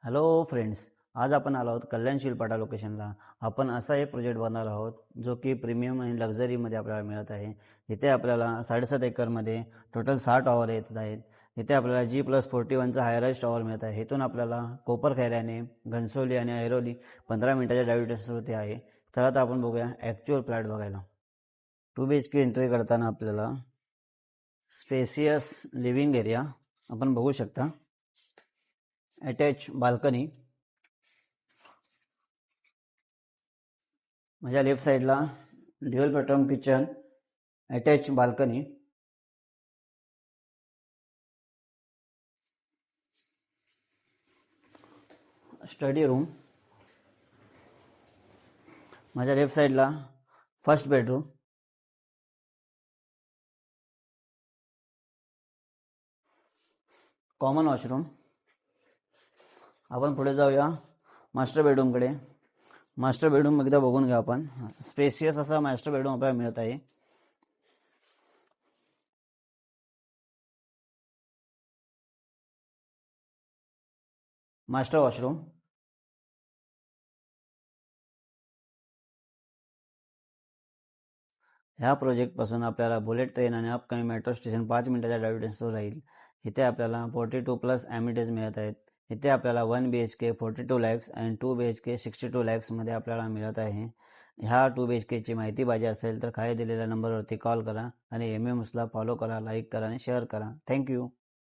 Hello friends, आज आपण आलो आहोत कल्याण शिलपाटा लोकेशनला. आपण असा एक प्रोजेक्ट बनवणार आहोत जो की प्रीमियम आणि लक्झरीमध्ये आपल्याला मिळत आहे. इथे आपल्याला 7.5 एकरमध्ये टोटल 6 टॉवर येत आहेत. इथे आपल्याला G+41चा हायराईज टॉवर मिळत आहे. इथून आपल्याला कोपरखैऱ्याने, घनसोली आणि ऐरोली 15 मिनिटाच्या ड्राईव्ह डिस्टन्सवरती आहे. चला तर आपण बघूया ॲक्च्युअल फ्लॅट बघायला. 2 BHK एंट्री करताना आपल्याला स्पेसियस लिव्हिंग एरिया आपण बघू शकता. अटॅच बाल्कनी, माझ्या लेफ्ट साइडला dual bedroom kitchen, attach balcony, study room, माझ्या लेफ्ट साइडला फर्स्ट बेडरूम, कॉमन वॉशरूम. आपण पुढे जाऊया मास्टर बेडरूमकडे. मास्टर बेडरूम एकदा बघून घ्या आपण. स्पेसियस असा मास्टर बेडरूम आपल्याला मिळत आहे. मास्टर वॉशरूम, ह्या प्रोजेक्टपासून आपल्याला बुलेट ट्रेन आणि अपकमिंग मेट्रो स्टेशन 5 मिनिटाच्या ड्राईव्ह डिस्टन्सवर राहील. इथे आपल्याला 42+ ॲमिटेज मिळत आहेत. इथे आपल्याला 1 BHK 42 lakhs आणि 2 BHK 62 lakhs मध्ये आपल्याला मिळत आहे. ह्या 2 BHKची माहिती पाहिजे असेल तर खाली दिलेल्या नंबरवरती कॉल करा आणि MM हाऊसला फॉलो करा, लाईक करा आणि शेअर करा. थँक्यू.